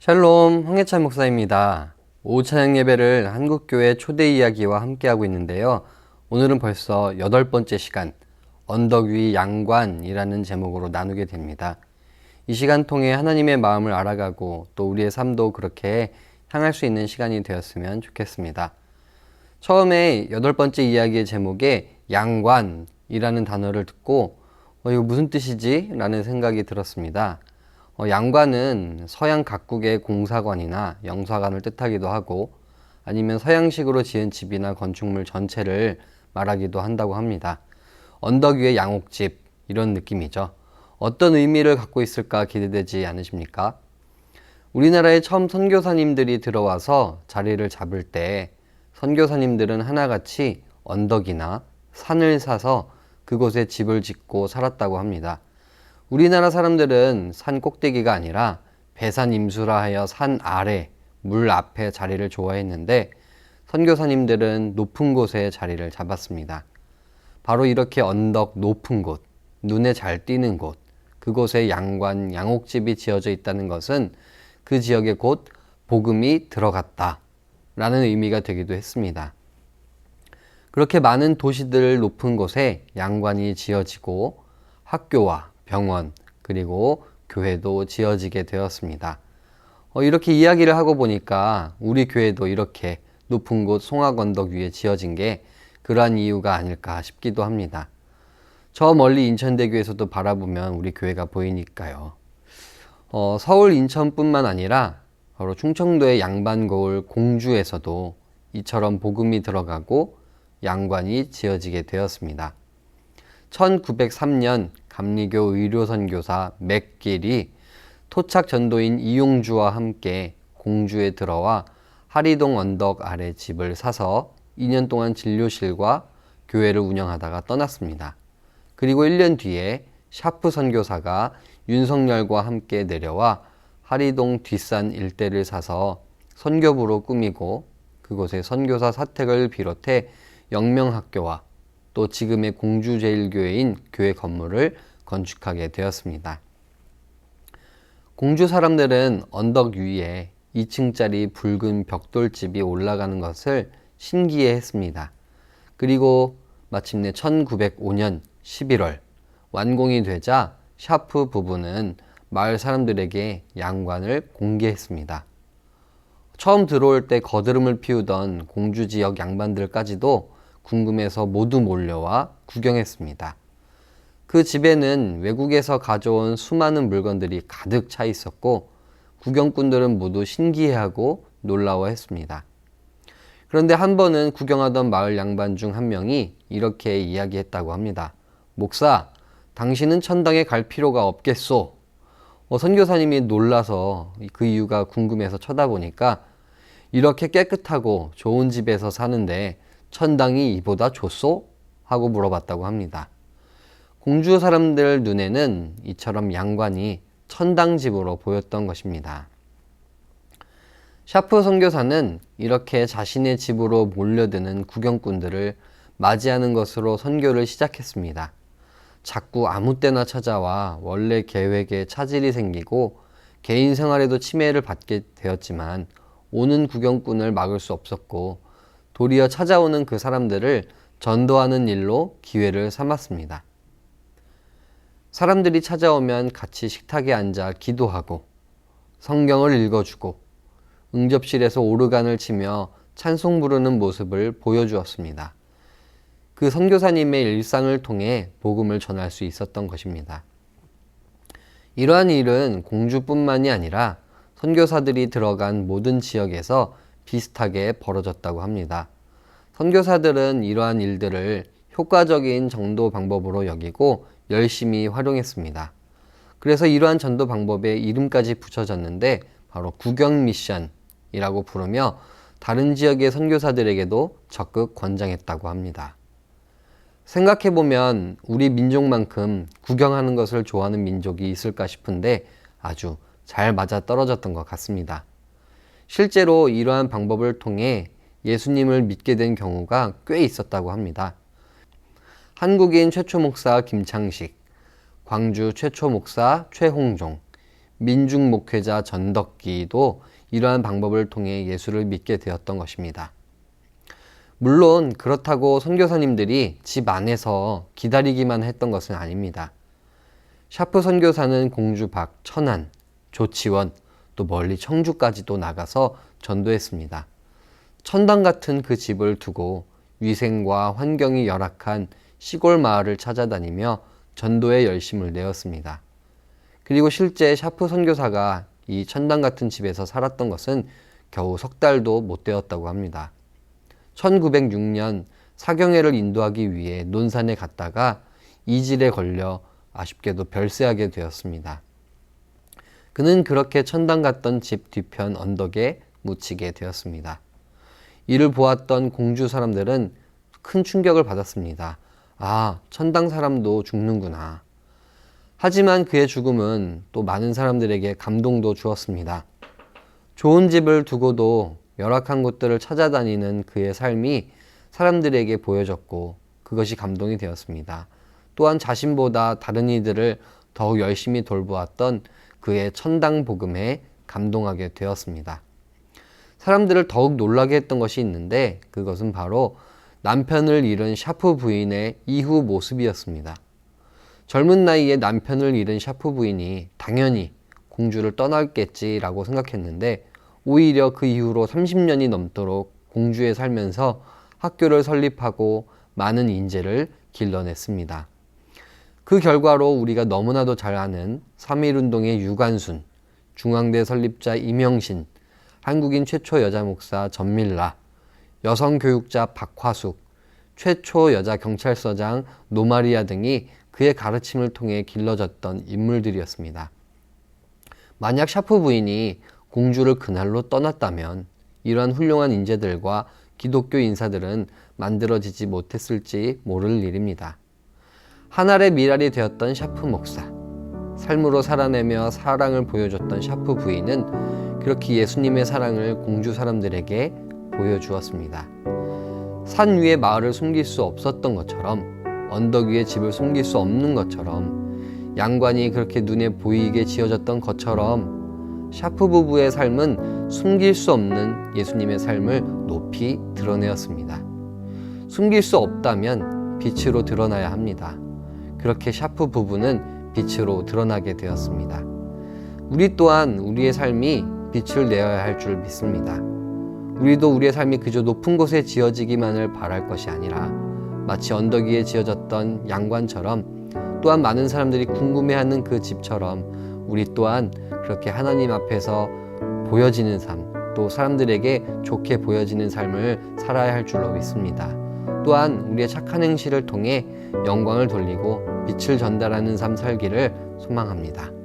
샬롬, 황해찬 목사입니다. 오후 찬양 예배를 한국교회 초대 이야기와 함께하고 있는데요. 오늘은 벌써 8번째 시간, 언덕 위 양관이라는 제목으로 나누게 됩니다. 이 시간 통해 하나님의 마음을 알아가고 또 우리의 삶도 그렇게 향할 수 있는 시간이 되었으면 좋겠습니다. 처음에 8번째 이야기의 제목에 양관이라는 단어를 듣고 이거 무슨 뜻이지? 라는 생각이 들었습니다. 양관은 서양 각국의 공사관이나 영사관을 뜻하기도 하고 아니면 서양식으로 지은 집이나 건축물 전체를 말하기도 한다고 합니다. 언덕 위의 양옥집 이런 느낌이죠. 어떤 의미를 갖고 있을까 기대되지 않으십니까? 우리나라에 처음 선교사님들이 들어와서 자리를 잡을 때 선교사님들은 하나같이 언덕이나 산을 사서 그곳에 집을 짓고 살았다고 합니다. 우리나라 사람들은 산 꼭대기가 아니라 배산 임수라 하여 산 아래, 물 앞에 자리를 좋아했는데 선교사님들은 높은 곳에 자리를 잡았습니다. 바로 이렇게 언덕 높은 곳, 눈에 잘 띄는 곳, 그곳에 양관, 양옥집이 지어져 있다는 것은 그 지역에 곧 복음이 들어갔다 라는 의미가 되기도 했습니다. 그렇게 많은 도시들 높은 곳에 양관이 지어지고 학교와 병원 그리고 교회도 지어지게 되었습니다. 이렇게 이야기를 하고 보니까 우리 교회도 이렇게 높은 곳 송악언덕 위에 지어진 게 그러한 이유가 아닐까 싶기도 합니다. 저 멀리 인천대교에서도 바라보면 우리 교회가 보이니까요. 서울 인천뿐만 아니라 바로 충청도의 양반거울 공주에서도 이처럼 복음이 들어가고 양관이 지어지게 되었습니다. 1903년 감리교 의료선교사 맥길이 토착 전도인 이용주와 함께 공주에 들어와 하리동 언덕 아래 집을 사서 2년 동안 진료실과 교회를 운영하다가 떠났습니다. 그리고 1년 뒤에 샤프 선교사가 윤석열과 함께 내려와 하리동 뒷산 일대를 사서 선교부로 꾸미고 그곳에 선교사 사택을 비롯해 영명학교와 또 지금의 공주제일교회인 교회 건물을 건축하게 되었습니다. 공주 사람들은 언덕 위에 2층짜리 붉은 벽돌집이 올라가는 것을 신기해했습니다. 그리고 마침내 1905년 11월 완공이 되자 샤프 부부는 마을 사람들에게 양관을 공개했습니다. 처음 들어올 때 거드름을 피우던 공주 지역 양반들까지도 궁금해서 모두 몰려와 구경했습니다. 그 집에는 외국에서 가져온 수많은 물건들이 가득 차 있었고 구경꾼들은 모두 신기해하고 놀라워했습니다. 그런데 한 번은 구경하던 마을 양반 중 한 명이 이렇게 이야기했다고 합니다. 목사, 당신은 천당에 갈 필요가 없겠소. 선교사님이 놀라서 그 이유가 궁금해서 쳐다보니까 이렇게 깨끗하고 좋은 집에서 사는데 천당이 이보다 좋소? 하고 물어봤다고 합니다. 공주 사람들 눈에는 이처럼 양관이 천당집으로 보였던 것입니다. 샤프 선교사는 이렇게 자신의 집으로 몰려드는 구경꾼들을 맞이하는 것으로 선교를 시작했습니다. 자꾸 아무 때나 찾아와 원래 계획에 차질이 생기고 개인 생활에도 침해를 받게 되었지만 오는 구경꾼을 막을 수 없었고 도리어 찾아오는 그 사람들을 전도하는 일로 기회를 삼았습니다. 사람들이 찾아오면 같이 식탁에 앉아 기도하고 성경을 읽어주고 응접실에서 오르간을 치며 찬송 부르는 모습을 보여주었습니다. 그 선교사님의 일상을 통해 복음을 전할 수 있었던 것입니다. 이러한 일은 공주뿐만이 아니라 선교사들이 들어간 모든 지역에서 비슷하게 벌어졌다고 합니다. 선교사들은 이러한 일들을 효과적인 전도 방법으로 여기고 열심히 활용했습니다. 그래서 이러한 전도 방법에 이름까지 붙여졌는데 바로 구경 미션이라고 부르며 다른 지역의 선교사들에게도 적극 권장했다고 합니다. 생각해보면 우리 민족만큼 구경하는 것을 좋아하는 민족이 있을까 싶은데 아주 잘 맞아떨어졌던 것 같습니다. 실제로 이러한 방법을 통해 예수님을 믿게 된 경우가 꽤 있었다고 합니다. 한국인 최초 목사 김창식, 광주 최초 목사 최홍종, 민중 목회자 전덕기도 이러한 방법을 통해 예수를 믿게 되었던 것입니다. 물론 그렇다고 선교사님들이 집 안에서 기다리기만 했던 것은 아닙니다. 샤프 선교사는 공주 밖, 천안, 조치원, 또 멀리 청주까지도 나가서 전도했습니다. 천당 같은 그 집을 두고 위생과 환경이 열악한 시골 마을을 찾아다니며 전도에 열심을 내었습니다. 그리고 실제 샤프 선교사가 이 천당 같은 집에서 살았던 것은 겨우 석 달도 못 되었다고 합니다. 1906년 사경회를 인도하기 위해 논산에 갔다가 이질에 걸려 아쉽게도 별세하게 되었습니다. 그는 그렇게 천당 갔던 집 뒤편 언덕에 묻히게 되었습니다. 이를 보았던 공주 사람들은 큰 충격을 받았습니다. 아, 천당 사람도 죽는구나. 하지만 그의 죽음은 또 많은 사람들에게 감동도 주었습니다. 좋은 집을 두고도 열악한 곳들을 찾아다니는 그의 삶이 사람들에게 보여졌고 그것이 감동이 되었습니다. 또한 자신보다 다른 이들을 더욱 열심히 돌보았던 그의 천당 복음에 감동하게 되었습니다. 사람들을 더욱 놀라게 했던 것이 있는데 그것은 바로 남편을 잃은 샤프 부인의 이후 모습이었습니다. 젊은 나이에 남편을 잃은 샤프 부인이 당연히 공주를 떠났겠지라고 생각했는데 오히려 그 이후로 30년이 넘도록 공주에 살면서 학교를 설립하고 많은 인재를 길러냈습니다. 그 결과로 우리가 너무나도 잘 아는 3.1운동의 유관순, 중앙대 설립자 이명신, 한국인 최초 여자 목사 전밀라, 여성교육자 박화숙, 최초 여자 경찰서장 노마리아 등이 그의 가르침을 통해 길러졌던 인물들이었습니다. 만약 샤프 부인이 공주를 그날로 떠났다면 이러한 훌륭한 인재들과 기독교 인사들은 만들어지지 못했을지 모를 일입니다. 하늘의 미랄이 되었던 샤프 목사, 삶으로 살아내며 사랑을 보여줬던 샤프 부인은 그렇게 예수님의 사랑을 공주 사람들에게 보여주었습니다. 산 위의 마을을 숨길 수 없었던 것처럼 언덕 위에 집을 숨길 수 없는 것처럼 양관이 그렇게 눈에 보이게 지어졌던 것처럼 샤프 부부의 삶은 숨길 수 없는 예수님의 삶을 높이 드러내었습니다. 숨길 수 없다면 빛으로 드러나야 합니다. 그렇게 샤프 부부는 빛으로 드러나게 되었습니다. 우리 또한 우리의 삶이 빛을 내어야 할 줄 믿습니다. 우리도 우리의 삶이 그저 높은 곳에 지어지기만을 바랄 것이 아니라 마치 언덕 위에 지어졌던 양관처럼 또한 많은 사람들이 궁금해하는 그 집처럼 우리 또한 그렇게 하나님 앞에서 보여지는 삶, 또 사람들에게 좋게 보여지는 삶을 살아야 할 줄로 믿습니다. 또한 우리의 착한 행실을 통해 영광을 돌리고 빛을 전달하는 삶 살기를 소망합니다.